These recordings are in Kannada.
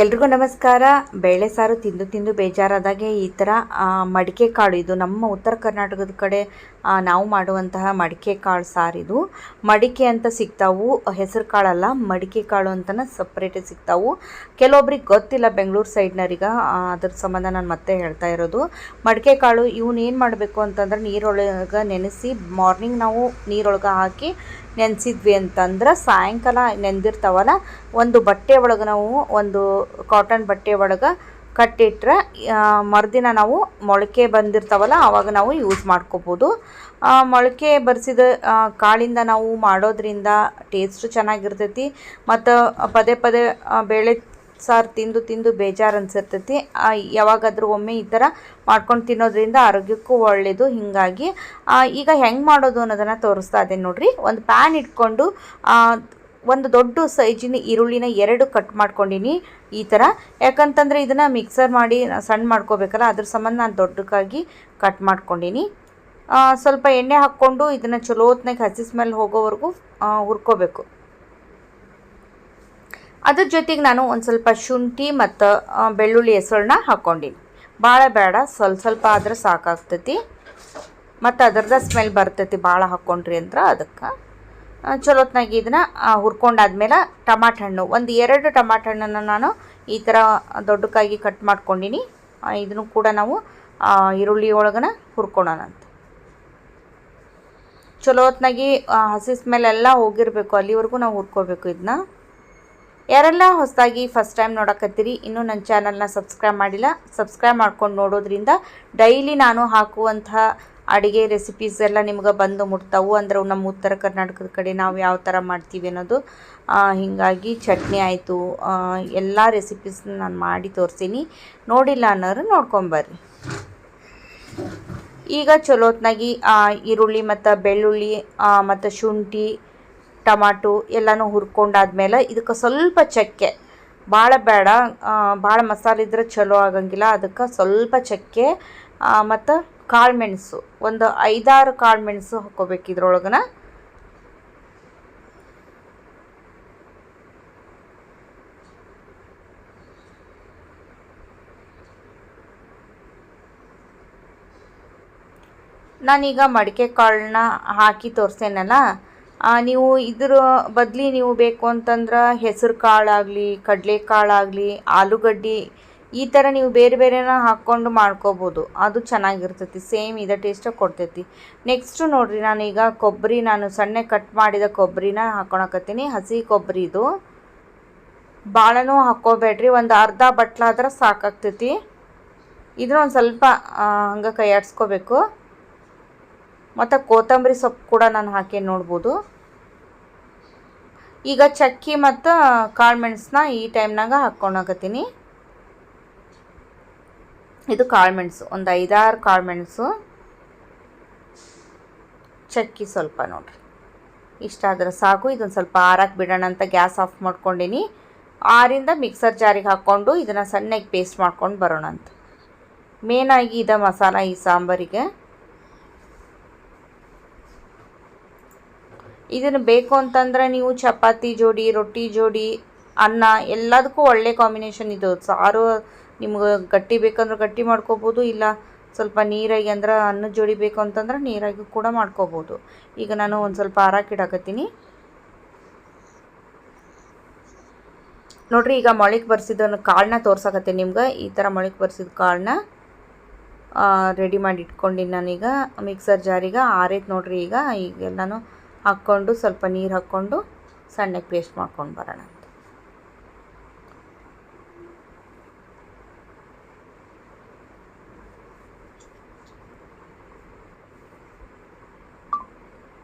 ಎಲ್ರಿಗೂ ನಮಸ್ಕಾರ. ಬೇಳೆ ಸಾರು ತಿಂದು ತಿಂದು ಬೇಜಾರಾದಾಗೆ ಈ ಥರ ಮಡಿಕೆ ಕಾಳು, ಇದು ನಮ್ಮ ಉತ್ತರ ಕರ್ನಾಟಕದ ಕಡೆ ನಾವು ಮಾಡುವಂತಹ ಮಡಿಕೆ ಕಾಳು ಸಾರಿದು. ಮಡಿಕೆ ಅಂತ ಸಿಗ್ತಾವು, ಹೆಸರು ಕಾಳಲ್ಲ, ಮಡಿಕೆ ಕಾಳು ಅಂತಲೇ ಸಪ್ರೇಟಾಗಿ ಸಿಗ್ತಾವು. ಕೆಲವೊಬ್ರಿಗೆ ಗೊತ್ತಿಲ್ಲ ಬೆಂಗಳೂರು ಸೈಡ್ನವ್ರಿಗೆ, ಅದ್ರ ಸಂಬಂಧ ನಾನು ಮತ್ತೆ ಹೇಳ್ತಾ ಇರೋದು. ಮಡಿಕೆ ಕಾಳು ಇವನ್ನ ಏನು ಮಾಡಬೇಕು ಅಂತಂದ್ರೆ ನೀರೊಳಗೆ ನೆನೆಸಿ ಮಾರ್ನಿಂಗ್ ನಾವು ನೀರೊಳಗೆ ಹಾಕಿ ನೆನೆಸಿದ್ವಿ ಅಂತಂದ್ರೆ ಸಾಯಂಕಾಲ ನೆಂದಿರ್ತಾವಲ್ಲ, ಒಂದು ಬಟ್ಟೆ ಒಳಗೆ ನಾವು ಒಂದು ಕಾಟನ್ ಬಟ್ಟೆ ಒಳಗೆ ಕಟ್ಟಿಟ್ರೆ ಮರುದಿನ ನಾವು ಮೊಳಕೆ ಬಂದಿರ್ತಾವಲ್ಲ ಆವಾಗ ನಾವು ಯೂಸ್ ಮಾಡ್ಕೋಬೋದು. ಮೊಳಕೆ ಬರಿಸಿದ ಕಾಳಿಂದ ನಾವು ಮಾಡೋದ್ರಿಂದ ಟೇಸ್ಟು ಚೆನ್ನಾಗಿರ್ತೈತಿ ಮತ್ತು ಪದೇ ಪದೇ ಬೇಳೆ ಸಾರು ತಿಂದು ತಿಂದು ಬೇಜಾರು ಅನಿಸಿರ್ತೈತಿ. ಯಾವಾಗಾದರೂ ಒಮ್ಮೆ ಈ ಥರ ಮಾಡ್ಕೊಂಡು ತಿನ್ನೋದ್ರಿಂದ ಆರೋಗ್ಯಕ್ಕೂ ಒಳ್ಳೆಯದು. ಹೀಗಾಗಿ ಈಗ ಹೆಂಗೆ ಮಾಡೋದು ಅನ್ನೋದನ್ನು ತೋರಿಸ್ತಾ ಇದ್ದೇನೆ ನೋಡಿರಿ. ಒಂದು ಪ್ಯಾನ್ ಇಟ್ಕೊಂಡು ಒಂದು ದೊಡ್ಡ ಸೈಜಿನ ಈರುಳ್ಳಿನ 2 ಕಟ್ ಮಾಡ್ಕೊಂಡಿನಿ ಈ ಥರ. ಯಾಕಂತಂದರೆ ಇದನ್ನು ಮಿಕ್ಸರ್ ಮಾಡಿ ಸಣ್ಣ ಮಾಡ್ಕೋಬೇಕಲ್ಲ, ಅದ್ರ ಸಂಬಂಧ ನಾನು ದೊಡ್ಡಕ್ಕಾಗಿ ಕಟ್ ಮಾಡ್ಕೊಂಡಿನಿ. ಸ್ವಲ್ಪ ಎಣ್ಣೆ ಹಾಕ್ಕೊಂಡು ಇದನ್ನು ಚಲೋ ಹೊತ್ನಾಗ ಹಸಿ ಸ್ಮೆಲ್ ಹೋಗೋವರೆಗೂ ಹುರ್ಕೋಬೇಕು. ಅದ್ರ ಜೊತೆಗೆ ನಾನು ಒಂದು ಸ್ವಲ್ಪ ಶುಂಠಿ ಮತ್ತು ಬೆಳ್ಳುಳ್ಳಿ ಹೆಸರನ್ನ ಹಾಕ್ಕೊಂಡಿನಿ. ಭಾಳ ಬೇಡ, ಸ್ವಲ್ಪ ಆದ್ರೆ ಸಾಕಾಗ್ತೈತಿ ಮತ್ತು ಅದರದ ಸ್ಮೆಲ್ ಬರ್ತೈತಿ ಭಾಳ ಹಾಕ್ಕೊಂಡ್ರಿ ಅಂದ್ರೆ. ಅದಕ್ಕೆ ಚಲೋತ್ನಾಗಿ ಇದನ್ನು ಹುರ್ಕೊಂಡಾದ್ಮೇಲೆ ಟಮಾಟ ಹಣ್ಣು ಒಂದು 2 ಟಮಾಟ ಹಣ್ಣನ್ನು ನಾನು ಈ ಥರ ದೊಡ್ಡಕ್ಕಾಗಿ ಕಟ್ ಮಾಡ್ಕೊಂಡಿನಿ. ಇದನ್ನು ಕೂಡ ನಾವು ಈರುಳ್ಳಿ ಒಳಗನ ಹುರ್ಕೊಳ್ಳೋಣಂತ. ಚಲೋತ್ನಾಗಿ ಹಸಿ ಸ್ಮೆಲ್ ಎಲ್ಲ ಹೋಗಿರಬೇಕು, ಅಲ್ಲಿವರೆಗೂ ನಾವು ಹುರ್ಕೋಬೇಕು ಇದನ್ನ. ಯಾರೆಲ್ಲ ಹೊಸದಾಗಿ ಫಸ್ಟ್ ಟೈಮ್ ನೋಡಕತ್ತೀರಿ, ಇನ್ನೂ ನನ್ನ ಚಾನಲ್ನ ಸಬ್ಸ್ಕ್ರೈಬ್ ಮಾಡಿಲ್ಲ, ಸಬ್ಸ್ಕ್ರೈಬ್ ಮಾಡ್ಕೊಂಡು ನೋಡೋದ್ರಿಂದ ಡೈಲಿ ನಾನು ಹಾಕುವಂತಹ ಅಡುಗೆ ರೆಸಿಪೀಸ್ ಎಲ್ಲ ನಿಮ್ಗೆ ಬಂದು ಮುಟ್ತಾವು. ಅಂದ್ರೆ ನಮ್ಮ ಉತ್ತರ ಕರ್ನಾಟಕದ ಕಡೆ ನಾವು ಯಾವ ಥರ ಮಾಡ್ತೀವಿ ಅನ್ನೋದು. ಹೀಗಾಗಿ ಚಟ್ನಿ ಆಯಿತು, ಎಲ್ಲ ರೆಸಿಪೀಸ್ನ ನಾನು ಮಾಡಿ ತೋರಿಸೀನಿ. ನೋಡಿಲ್ಲ ಅನ್ನೋರು ನೋಡ್ಕೊಂಬರ್ರಿ. ಈಗ ಚಲೋತ್ನಾಗಿ ಈರುಳ್ಳಿ ಮತ್ತು ಬೆಳ್ಳುಳ್ಳಿ ಮತ್ತು ಶುಂಠಿ ಟಮಾಟೊ ಎಲ್ಲನೂ ಹುರ್ಕೊಂಡಾದ್ಮೇಲೆ ಇದಕ್ಕೆ ಸ್ವಲ್ಪ ಚಕ್ಕೆ, ಭಾಳ ಬೇಡ, ಭಾಳ ಮಸಾಲೆ ಇದ್ರೆ ಚಲೋ ಆಗಂಗಿಲ್ಲ. ಅದಕ್ಕೆ ಸ್ವಲ್ಪ ಚಕ್ಕೆ ಮತ್ತು ಕಾಳು ಮೆಣಸು, ಒಂದು 5-6 ಕಾಳು ಮೆಣಸು ಹಾಕ್ಕೋಬೇಕು ಇದ್ರೊಳಗನ. ನಾನೀಗ ಮಡಿಕೆ ಕಾಳನ್ನ ಹಾಕಿ ತೋರಿಸ್ತೇನಲ್ಲ, ನೀವು ಇದ್ರ ಬದಲಿ ನೀವು ಬೇಕು ಅಂತಂದ್ರೆ ಹೆಸರು ಕಾಳಾಗಲಿ, ಕಡಲೆಕಾಳಾಗಲಿ, ಆಲೂಗಡ್ಡೆ ಈ ಥರ ನೀವು ಬೇರೆ ಬೇರೆನ ಹಾಕ್ಕೊಂಡು ಮಾಡ್ಕೋಬೋದು. ಅದು ಚೆನ್ನಾಗಿರ್ತೈತಿ, ಸೇಮ್ ಇದೇ ಟೇಸ್ಟ ಕೊಡ್ತೈತಿ. ನೆಕ್ಸ್ಟು ನೋಡಿರಿ, ನಾನೀಗ ಕೊಬ್ಬರಿ, ನಾನು ಸಣ್ಣ ಕಟ್ ಮಾಡಿದ ಕೊಬ್ಬರಿನ ಹಾಕ್ಕೊಳಕತ್ತೀನಿ. ಹಸಿ ಕೊಬ್ಬರಿ ಇದು, ಭಾಳನೂ ಹಾಕ್ಕೋಬೇಡ್ರಿ, ಒಂದು ಅರ್ಧ ಬಟ್ಲಾದ್ರೆ ಸಾಕಾಗ್ತೈತಿ. ಇದನ್ನ ಒಂದು ಸ್ವಲ್ಪ ಹಂಗೆ ಕೈ ಆಡಿಸ್ಕೋಬೇಕು. ಮತ್ತು ಕೊತ್ತಂಬರಿ ಸೊಪ್ಪು ಕೂಡ ನಾನು ಹಾಕಿ ನೋಡ್ಬೋದು. ಈಗ ಚಕ್ಕಿ ಮತ್ತು ಕಾಳು ಮೆಣಸನ್ನ ಈ ಟೈಮ್ನಾಗ ಹಾಕ್ಕೊಳಕತ್ತೀನಿ. ಇದು ಕಾಳು ಮೆಣಸು, ಒಂದು 5-6 ಕಾಳು ಮೆಣಸು, ಚಕ್ಕಿ ಸ್ವಲ್ಪ ನೋಡ್ರಿ, ಇಷ್ಟಾದ್ರೆ ಸಾಕು. ಇದೊಂದು ಸ್ವಲ್ಪ ಆರಕ್ಕೆ ಬಿಡೋಣ ಅಂತ ಗ್ಯಾಸ್ ಆಫ್ ಮಾಡ್ಕೊಂಡಿನಿ. ಆರಿಂದ ಮಿಕ್ಸರ್ ಜಾರಿಗೆ ಹಾಕ್ಕೊಂಡು ಇದನ್ನು ಸಣ್ಣಗೆ ಪೇಸ್ಟ್ ಮಾಡ್ಕೊಂಡು ಬರೋಣ ಅಂತ. ಮೇನಾಗಿ ಇದೆ ಮಸಾಲ ಈ ಸಾಂಬಾರಿಗೆ. ಇದನ್ನು ಬೇಕು ಅಂತಂದ್ರೆ ನೀವು ಚಪಾತಿ ಜೋಡಿ, ರೊಟ್ಟಿ ಜೋಡಿ, ಅನ್ನ ಎಲ್ಲದಕ್ಕೂ ಒಳ್ಳೆ ಕಾಂಬಿನೇಷನ್ ಇದು. ಸಾರು ನಿಮ್ಗೆ ಗಟ್ಟಿ ಬೇಕಂದ್ರೆ ಗಟ್ಟಿ ಮಾಡ್ಕೋಬೋದು, ಇಲ್ಲ ಸ್ವಲ್ಪ ನೀರಾಗಿ ಅಂದ್ರೆ ಅನ್ನದ ಜೋಡಿ ಬೇಕು ಅಂತಂದ್ರೆ ನೀರಾಗಿ ಕೂಡ ಮಾಡ್ಕೋಬೋದು. ಈಗ ನಾನು ಒಂದು ಸ್ವಲ್ಪ ಹಾರಾಕಿಡಾಕತ್ತೀನಿ ನೋಡ್ರಿ. ಈಗ ಮೊಳಕೆ ಬರ್ಸಿದ್ದನ್ನು ಕಾಳನ್ನ ತೋರ್ಸಕತ್ತೀನಿ ನಿಮ್ಗೆ. ಈ ಥರ ಮೊಳಕೆ ಬರ್ಸಿದ ಕಾಳನ್ನ ರೆಡಿ ಮಾಡಿ ಇಟ್ಕೊಂಡಿನಿ ನಾನೀಗ ಮಿಕ್ಸರ್ ಜಾರಿಗೆ. ಆರೈತೆ ನೋಡ್ರಿ. ಈಗ ಎಲ್ಲನೂ ಹಾಕ್ಕೊಂಡು ಸ್ವಲ್ಪ ನೀರು ಹಾಕ್ಕೊಂಡು ಸಣ್ಣಗೆ ಪೇಸ್ಟ್ ಮಾಡ್ಕೊಂಡು ಬರೋಣ.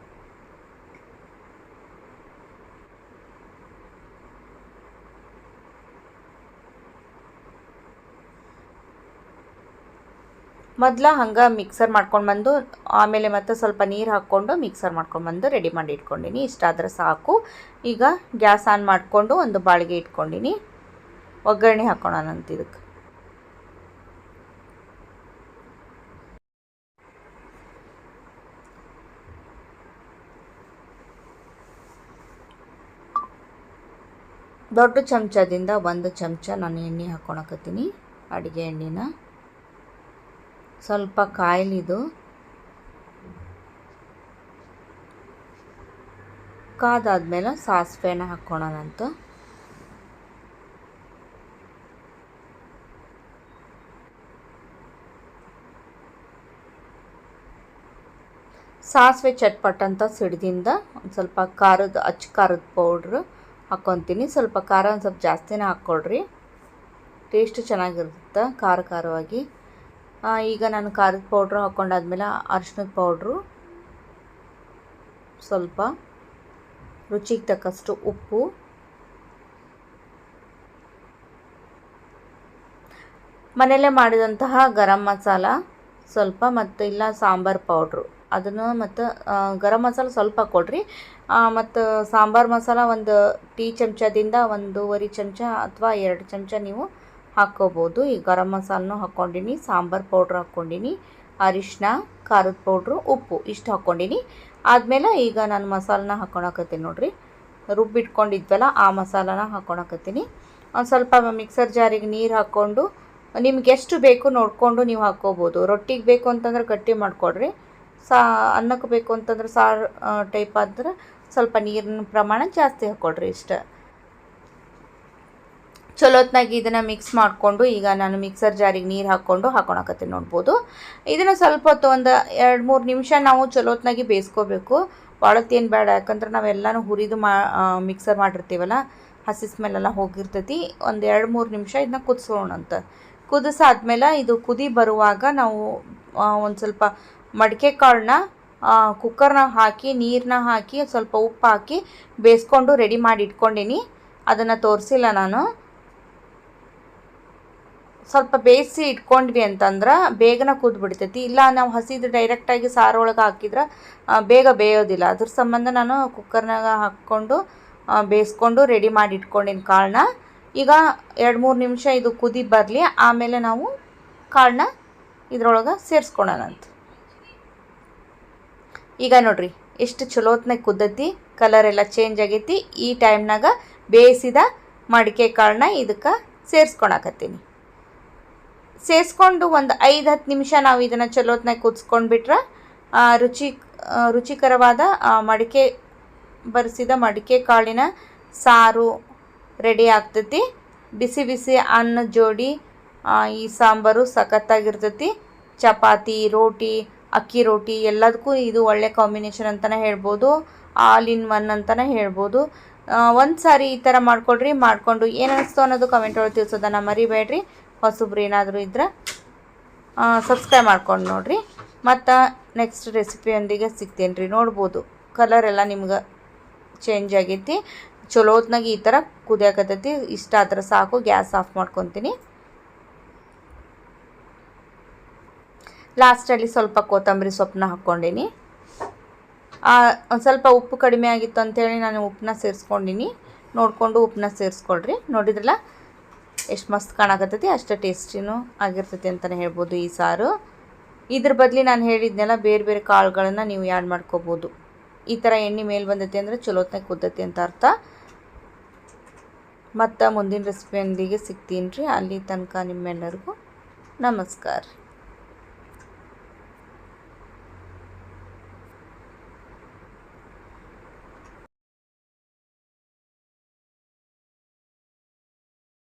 ಮೊದಲ ಹಂಗೆ ಮಿಕ್ಸರ್ ಮಾಡ್ಕೊಂಡು ಬಂದು ಆಮೇಲೆ ಮತ್ತೆ ಸ್ವಲ್ಪ ನೀರು ಹಾಕ್ಕೊಂಡು ಮಿಕ್ಸರ್ ಮಾಡ್ಕೊಂಡು ಬಂದು ರೆಡಿ ಮಾಡಿ ಇಟ್ಕೊಂಡಿನಿ. ಇಷ್ಟಾದರೆ ಸಾಕು. ಈಗ ಗ್ಯಾಸ್ ಆನ್ ಮಾಡಿಕೊಂಡು ಒಂದು ಬಾಳಿಗೆ ಇಟ್ಕೊಂಡಿನಿ. ಒಗ್ಗರಣೆ ಹಾಕ್ಕೊಳ್ಳೋಣಂತ ಇದಕ್ಕೆ. ದೊಡ್ಡ ಚಮಚದಿಂದ 1 ಚಮಚ ನಾನು ಎಣ್ಣೆ ಹಾಕ್ಕೊಳಕತ್ತೀನಿ. ಅಡುಗೆ ಎಣ್ಣೆನ ಸ್ವಲ್ಪ ಕಾಯಿಲಿದು ಕಾದಾದ್ಮೇಲೆ ಸಾಸಿವೆನ ಹಾಕ್ಕೊಳ್ಳೋಣಂತ. ಸಾಸಿವೆ ಚಟ್ಪಟ್ ಅಂತ ಸಿಡ್ದಿಂದ ಒಂದು ಸ್ವಲ್ಪ ಖಾರದ ಪೌಡ್ರ್ ಹಾಕ್ಕೊತೀನಿ. ಸ್ವಲ್ಪ ಖಾರ ಒಂದು ಸ್ವಲ್ಪ ಜಾಸ್ತಿನೇ ಹಾಕ್ಕೊಳ್ರಿ, ಟೇಸ್ಟ್ ಚೆನ್ನಾಗಿರುತ್ತೆ ಖಾರವಾಗಿ. ಈಗ ನಾನು ಖಾರದ ಪೌಡ್ರು ಹಾಕ್ಕೊಂಡಾದ್ಮೇಲೆ ಅರಿಶಿನದ ಪೌಡ್ರು, ಸ್ವಲ್ಪ ರುಚಿಗೆ ತಕ್ಕಷ್ಟು ಉಪ್ಪು, ಮನೆಯಲ್ಲೇ ಮಾಡಿದಂತಹ ಗರಂ ಮಸಾಲ ಸ್ವಲ್ಪ, ಮತ್ತು ಇಲ್ಲ ಸಾಂಬಾರು ಪೌಡ್ರು ಅದನ್ನು, ಮತ್ತು ಗರಂ ಮಸಾಲ ಸ್ವಲ್ಪ ಕೊಡ್ರಿ, ಮತ್ತು ಸಾಂಬಾರು ಮಸಾಲ ಒಂದು ಟೀ ಚಮಚದಿಂದ 1.5 ಚಮಚ ಅಥವಾ 2 ಚಮಚ ನೀವು ಹಾಕ್ಕೋಬೋದು. ಈ ಗರಂ ಮಸಾಲನೂ ಹಾಕ್ಕೊಂಡಿನಿ, ಸಾಂಬಾರು ಪೌಡ್ರ್ ಹಾಕ್ಕೊಂಡಿನಿ, ಅರಿಶಿನ, ಖಾರದ ಪೌಡ್ರು, ಉಪ್ಪು ಇಷ್ಟು ಹಾಕ್ಕೊಂಡಿನಿ. ಆದಮೇಲೆ ಈಗ ನಾನು ಮಸಾಲನ ಹಾಕ್ಕೊಳಕತ್ತೀನಿ ನೋಡಿರಿ, ರುಬ್ಬಿಟ್ಕೊಂಡಿದ್ವಲ್ಲ ಆ ಮಸಾಲನ ಹಾಕ್ಕೊಳಕತ್ತೀನಿ. ಒಂದು ಸ್ವಲ್ಪ ಮಿಕ್ಸರ್ ಜಾರಿಗೆ ನೀರು ಹಾಕ್ಕೊಂಡು ನಿಮ್ಗೆ ಎಷ್ಟು ಬೇಕು ನೋಡಿಕೊಂಡು ನೀವು ಹಾಕ್ಕೋಬೋದು. ರೊಟ್ಟಿಗೆ ಬೇಕು ಅಂತಂದ್ರೆ ಗಟ್ಟಿ ಮಾಡಿಕೊಡ್ರಿ, ಅನ್ನಕ್ಕೆ ಬೇಕು ಅಂತಂದ್ರೆ ಸಾರು ಟೈಪ್ ಆದ್ರೆ ಸ್ವಲ್ಪ ನೀರಿನ ಪ್ರಮಾಣ ಜಾಸ್ತಿ ಹಾಕ್ಕೊಡ್ರಿ. ಇಷ್ಟ ಚಲೋತ್ನಾಗಿ ಇದನ್ನು ಮಿಕ್ಸ್ ಮಾಡಿಕೊಂಡು ಈಗ ನಾನು ಮಿಕ್ಸರ್ ಜಾರಿಗೆ ನೀರು ಹಾಕ್ಕೊಳಕತ್ತೀನಿ ನೋಡ್ಬೋದು. ಇದನ್ನು ಸ್ವಲ್ಪ ಹೊತ್ತು ಒಂದು 2-3 ನಿಮಿಷ ನಾವು ಚಲೋತ್ನಾಗಿ ಬೇಯಿಸ್ಕೋಬೇಕು, ಭಾಳತ್ತೇನು ಬೇಡ. ಯಾಕಂದ್ರೆ ನಾವೆಲ್ಲನೂ ಹುರಿದು ಮಿಕ್ಸರ್ ಮಾಡಿರ್ತೀವಲ್ಲ, ಹಸಿ ಸ್ಮೆಲ್ಲೆಲ್ಲ ಹೋಗಿರ್ತೈತಿ. ಒಂದು 2-3 ನಿಮಿಷ ಇದನ್ನ ಕುದಿಸೋಣಂತ. ಕುದಿಸಾದ್ಮೇಲೆ ಇದು ಕುದಿ ಬರುವಾಗ ನಾವು ಒಂದು ಸ್ವಲ್ಪ ಮಡಿಕೆ ಕಾಳನ್ನ ಕುಕ್ಕರ್ನ ಹಾಕಿ ನೀರನ್ನ ಹಾಕಿ ಸ್ವಲ್ಪ ಉಪ್ಪು ಹಾಕಿ ಬೇಯಿಸ್ಕೊಂಡು ರೆಡಿ ಮಾಡಿ ಇಟ್ಕೊಂಡೀನಿ. ಅದನ್ನು ತೋರಿಸಿಲ್ಲ ನಾನು. ಸ್ವಲ್ಪ ಬೇಯಿಸಿ ಇಟ್ಕೊಂಡ್ವಿ ಅಂತಂದ್ರೆ ಬೇಗನೆ ಕುದ್ಬಿಡ್ತೈತಿ. ಇಲ್ಲ ನಾವು ಹಸಿದು ಡೈರೆಕ್ಟಾಗಿ ಸಾರೊಳಗೆ ಹಾಕಿದ್ರೆ ಬೇಗ ಬೇಯೋದಿಲ್ಲ. ಅದ್ರ ಸಂಬಂಧ ನಾನು ಕುಕ್ಕರ್ನಾಗ ಹಾಕ್ಕೊಂಡು ಬೇಯಿಸ್ಕೊಂಡು ರೆಡಿ ಮಾಡಿ ಇಟ್ಕೊಂಡಿನಿ ಕಾಳನ್ನ. ಈಗ 2-3 ನಿಮಿಷ ಇದು ಕುದಿ ಬರಲಿ, ಆಮೇಲೆ ನಾವು ಕಾಳನ್ನ ಇದ್ರೊಳಗೆ ಸೇರಿಸ್ಕೊಳೋಣಂತ. ಈಗ ನೋಡ್ರಿ ಎಷ್ಟು ಚಲೋತ್ನಾಗ ಕುದ್ದೈತಿ, ಕಲರ್ ಎಲ್ಲ ಚೇಂಜ್ ಆಗೈತಿ. ಈ ಟೈಮ್ನಾಗ ಬೇಯಿಸಿದ ಮಡಿಕೆ ಕಾಳನ್ನ ಇದಕ್ಕೆ ಸೇರಿಸ್ಕೊಳಕತ್ತೀನಿ. ಸೇರಿಸ್ಕೊಂಡು ಒಂದು 5-10 ನಿಮಿಷ ನಾವು ಇದನ್ನು ಚಲೋತ್ನಾಗ ಕುದಿಸ್ಕೊಂಡ್ಬಿಟ್ರೆ ರುಚಿಕರವಾದ ಬರಿಸಿದ ಮಡಿಕೆ ಕಾಳಿನ ಸಾರು ರೆಡಿ ಆಗ್ತೈತಿ. ಬಿಸಿ ಬಿಸಿ ಅನ್ನ ಜೋಡಿ ಈ ಸಾಂಬಾರು ಸಖತ್ತಾಗಿರ್ತೈತಿ. ಚಪಾತಿ, ರೋಟಿ, ಅಕ್ಕಿ ರೋಟಿ ಎಲ್ಲದಕ್ಕೂ ಇದು ಒಳ್ಳೆ ಕಾಂಬಿನೇಷನ್ ಅಂತಲೇ ಹೇಳ್ಬೋದು. ಆಲ್ ಇನ್ ಒನ್ ಅಂತಲೇ ಹೇಳ್ಬೋದು. ಒಂದು ಸಾರಿ ಈ ಥರ ಮಾಡಿಕೊಂಡು ಏನು ಅನಿಸ್ತು ಅನ್ನೋದು ಕಮೆಂಟ್ ಒಳಗೆ ತಿಳಿಸೋದನ್ನು ಮರಿಬೇಡ್ರಿ. ಹೊಸಬ್ರು ಏನಾದರೂ ಇದ್ರೆ ಸಬ್ಸ್ಕ್ರೈಬ್ ಮಾಡ್ಕೊಂಡು ನೋಡಿರಿ. ಮತ್ತು ನೆಕ್ಸ್ಟ್ ರೆಸಿಪಿಯೊಂದಿಗೆ ಸಿಗ್ತೀನಿ ರೀ. ನೋಡ್ಬೋದು ಕಲರ್ ಎಲ್ಲ ನಿಮ್ಗೆ ಚೇಂಜ್ ಆಗೈತಿ. ಚಲೋತ್ನಾಗಿ ಈ ಥರ ಕುದಿಯಾಕತ್ತೈತಿ. ಇಷ್ಟ ಆದ್ರೆ ಸಾಕು, ಗ್ಯಾಸ್ ಆಫ್ ಮಾಡ್ಕೊತೀನಿ. ಲಾಸ್ಟಲ್ಲಿ ಸ್ವಲ್ಪ ಕೊತ್ತಂಬರಿ ಸೊಪ್ಪನ್ನ ಹಾಕ್ಕೊಂಡೀನಿ. ಒಂದು ಸ್ವಲ್ಪ ಉಪ್ಪು ಕಡಿಮೆ ಆಗಿತ್ತು ಅಂಥೇಳಿ ನಾನು ಉಪ್ಪನ್ನ ಸೇರಿಸ್ಕೊಂಡಿನಿ. ನೋಡಿಕೊಂಡು ಉಪ್ಪನ್ನ ಸೇರಿಸ್ಕೊಳ್ರಿ. ನೋಡಿದ್ರಲ್ಲ ಎಷ್ಟು ಮಸ್ತ್ ಕಾಣಕತ್ತೈತಿ, ಅಷ್ಟು ಟೇಸ್ಟಿನೂ ಆಗಿರ್ತೈತಿ ಅಂತಲೇ ಹೇಳ್ಬೋದು ಈ ಸಾರು. ಇದ್ರ ಬದಲಿ ನಾನು ಹೇಳಿದ್ನೆಲ್ಲ ಬೇರೆ ಬೇರೆ ಕಾಳುಗಳನ್ನು ನೀವು ಆ್ಯಡ್ ಮಾಡ್ಕೋಬೋದು. ಈ ಥರ ಎಣ್ಣೆ ಮೇಲೆ ಬಂದೈತಿ ಅಂದರೆ ಚಲೋತ್ನಾಗ ಕುದ್ದೈತಿ ಅಂತ ಅರ್ಥ. ಮತ್ತು ಮುಂದಿನ ರೆಸಿಪಿಯೊಂದಿಗೆ ಸಿಗ್ತೀನಿ ರೀ. ಅಲ್ಲಿ ತನಕ ನಿಮ್ಮೆಲ್ಲರಿಗೂ ನಮಸ್ಕಾರ.